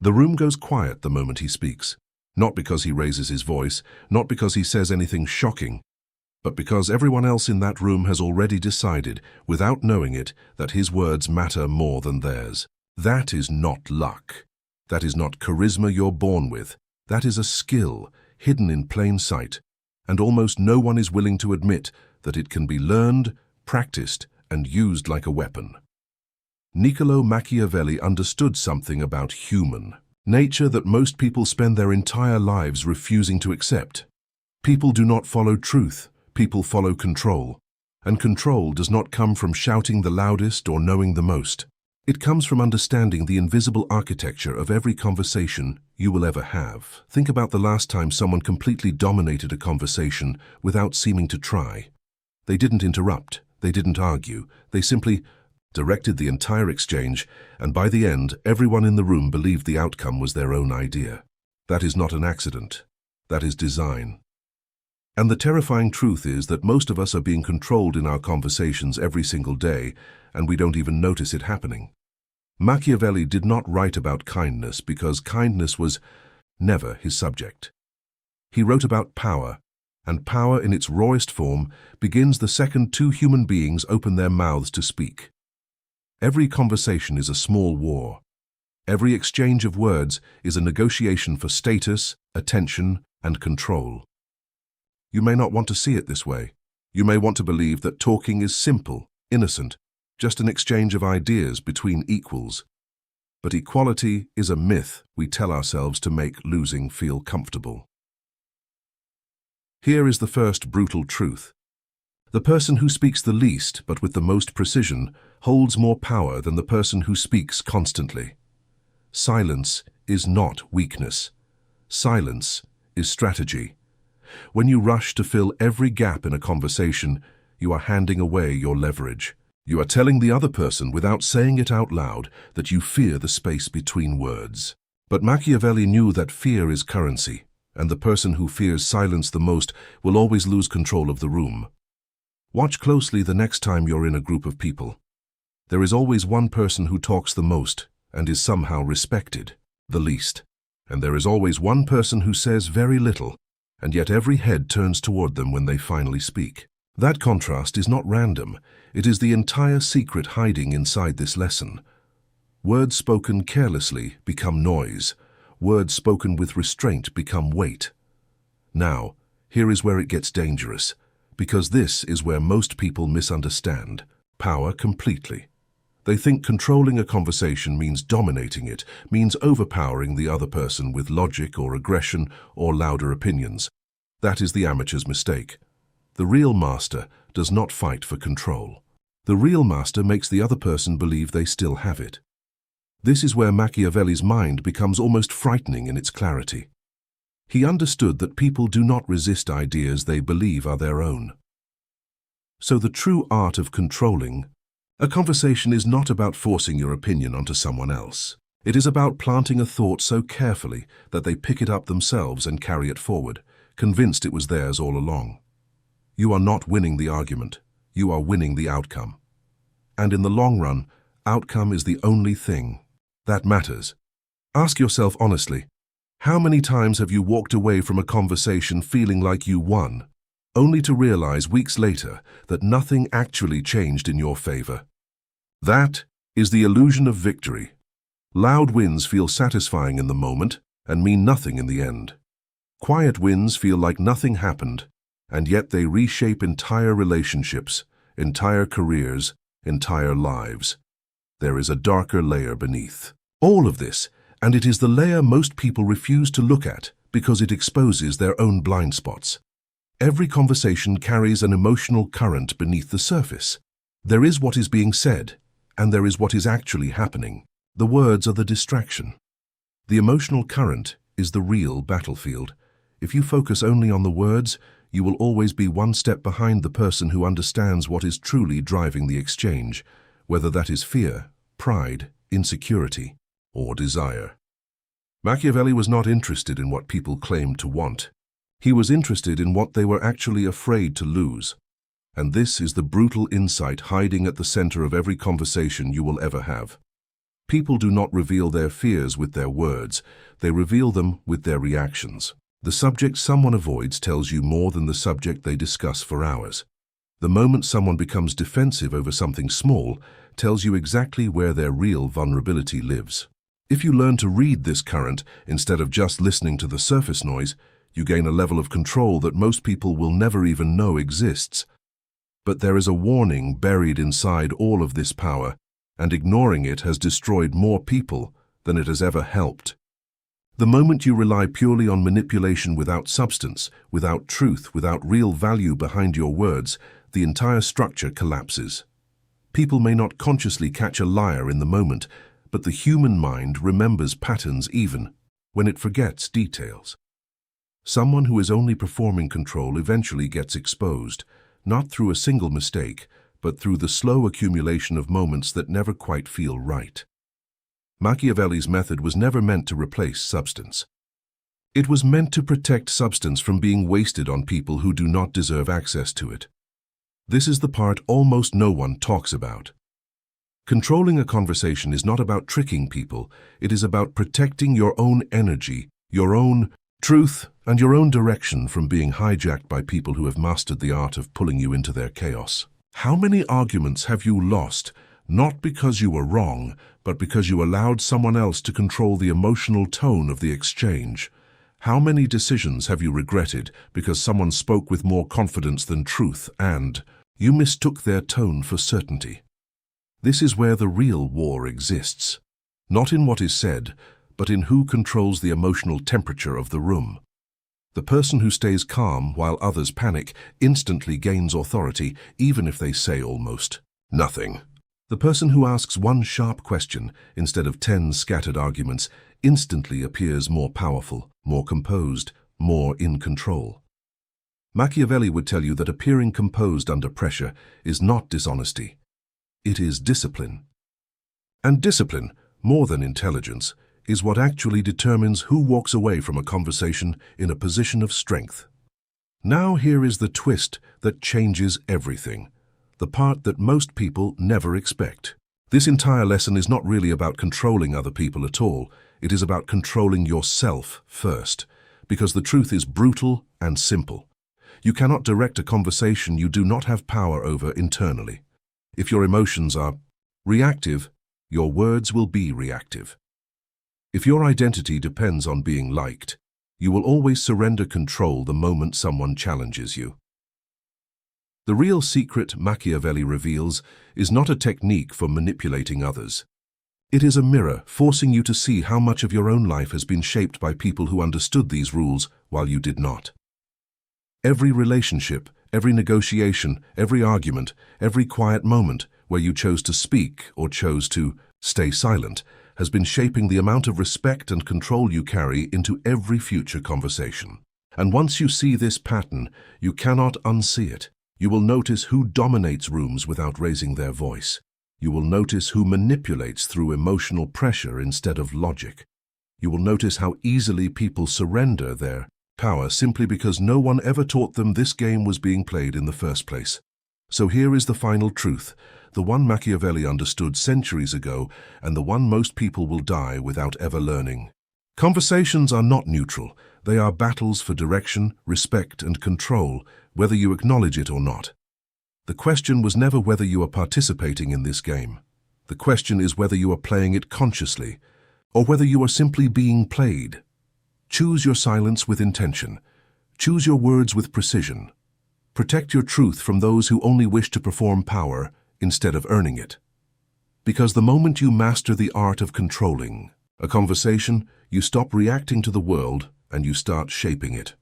The room goes quiet the moment he speaks, not because he raises his voice, not because he says anything shocking, but because everyone else in that room has already decided, without knowing it, that his words matter more than theirs. That is not luck. That is not charisma you're born with. That is a skill, hidden in plain sight, and almost no one is willing to admit that it can be learned, practiced, and used like a weapon. Niccolo Machiavelli understood something about human nature that most people spend their entire lives refusing to accept. People do not follow truth, people follow control. And control does not come from shouting the loudest or knowing the most. It comes from understanding the invisible architecture of every conversation you will ever have. Think about the last time someone completely dominated a conversation without seeming to try. They didn't interrupt, they didn't argue, they simply directed the entire exchange, and by the end, everyone in the room believed the outcome was their own idea. That is not an accident. That is design. And the terrifying truth is that most of us are being controlled in our conversations every single day, and we don't even notice it happening. Machiavelli did not write about kindness because kindness was never his subject. He wrote about power, and power in its rawest form begins the second two human beings open their mouths to speak. Every conversation is a small war. Every exchange of words is a negotiation for status, attention, and control. You may not want to see it this way. You may want to believe that talking is simple, innocent, just an exchange of ideas between equals. But equality is a myth we tell ourselves to make losing feel comfortable. Here is the first brutal truth. The person who speaks the least, but with the most precision, holds more power than the person who speaks constantly. Silence is not weakness. Silence is strategy. When you rush to fill every gap in a conversation, you are handing away your leverage. You are telling the other person without saying it out loud that you fear the space between words. But Machiavelli knew that fear is currency, and the person who fears silence the most will always lose control of the room. Watch closely the next time you're in a group of people. There is always one person who talks the most and is somehow respected, the least. And there is always one person who says very little, and yet every head turns toward them when they finally speak. That contrast is not random. It is the entire secret hiding inside this lesson. Words spoken carelessly become noise. Words spoken with restraint become weight. Now, here is where it gets dangerous, because this is where most people misunderstand power completely. They think controlling a conversation means dominating it, means overpowering the other person with logic or aggression or louder opinions. That is the amateur's mistake. The real master does not fight for control. The real master makes the other person believe they still have it. This is where Machiavelli's mind becomes almost frightening in its clarity. He understood that people do not resist ideas they believe are their own. So the true art of controlling a conversation is not about forcing your opinion onto someone else. It is about planting a thought so carefully that they pick it up themselves and carry it forward, convinced it was theirs all along. You are not winning the argument. You are winning the outcome. And in the long run, outcome is the only thing that matters. Ask yourself honestly, how many times have you walked away from a conversation feeling like you won, only to realize weeks later that nothing actually changed in your favor? That is the illusion of victory. Loud wins feel satisfying in the moment and mean nothing in the end. Quiet wins feel like nothing happened, and yet they reshape entire relationships, entire careers, entire lives. There is a darker layer beneath all of this, and it is the layer most people refuse to look at because it exposes their own blind spots. Every conversation carries an emotional current beneath the surface. There is what is being said, and there is what is actually happening. The words are the distraction. The emotional current is the real battlefield. If you focus only on the words, you will always be one step behind the person who understands what is truly driving the exchange, whether that is fear, pride, insecurity, or desire. Machiavelli was not interested in what people claimed to want. He was interested in what they were actually afraid to lose. And this is the brutal insight hiding at the center of every conversation you will ever have. People do not reveal their fears with their words, they reveal them with their reactions. The subject someone avoids tells you more than the subject they discuss for hours. The moment someone becomes defensive over something small tells you exactly where their real vulnerability lives. If you learn to read this current instead of just listening to the surface noise, you gain a level of control that most people will never even know exists. But there is a warning buried inside all of this power, and ignoring it has destroyed more people than it has ever helped. The moment you rely purely on manipulation without substance, without truth, without real value behind your words, the entire structure collapses. People may not consciously catch a liar in the moment, but the human mind remembers patterns even when it forgets details. Someone who is only performing control eventually gets exposed, not through a single mistake, but through the slow accumulation of moments that never quite feel right. Machiavelli's method was never meant to replace substance. It was meant to protect substance from being wasted on people who do not deserve access to it. This is the part almost no one talks about. Controlling a conversation is not about tricking people, it is about protecting your own energy, your own truth, and your own direction from being hijacked by people who have mastered the art of pulling you into their chaos. How many arguments have you lost, not because you were wrong, but because you allowed someone else to control the emotional tone of the exchange? How many decisions have you regretted because someone spoke with more confidence than truth and you mistook their tone for certainty? This is where the real war exists, not in what is said, but in who controls the emotional temperature of the room. The person who stays calm while others panic instantly gains authority, even if they say almost nothing. The person who asks one sharp question instead of 10 scattered arguments instantly appears more powerful, more composed, more in control. Machiavelli would tell you that appearing composed under pressure is not dishonesty. It is discipline. And discipline, more than intelligence, is what actually determines who walks away from a conversation in a position of strength. Now here is the twist that changes everything, the part that most people never expect. This entire lesson is not really about controlling other people at all. It is about controlling yourself first, because the truth is brutal and simple. You cannot direct a conversation you do not have power over internally. If your emotions are reactive, your words will be reactive. If your identity depends on being liked, you will always surrender control the moment someone challenges you. The real secret Machiavelli reveals is not a technique for manipulating others. It is a mirror forcing you to see how much of your own life has been shaped by people who understood these rules while you did not. Every relationship, every negotiation, every argument, every quiet moment where you chose to speak or chose to stay silent has been shaping the amount of respect and control you carry into every future conversation. And once you see this pattern, you cannot unsee it. You will notice who dominates rooms without raising their voice. You will notice who manipulates through emotional pressure instead of logic. You will notice how easily people surrender their power simply because no one ever taught them this game was being played in the first place. So here is the final truth, the one Machiavelli understood centuries ago and the one most people will die without ever learning. Conversations are not neutral. They are battles for direction, respect, and control, whether you acknowledge it or not. The question was never whether you are participating in this game. The question is whether you are playing it consciously, or whether you are simply being played. Choose your silence with intention. Choose your words with precision. Protect your truth from those who only wish to perform power instead of earning it. Because the moment you master the art of controlling a conversation, you stop reacting to the world and you start shaping it.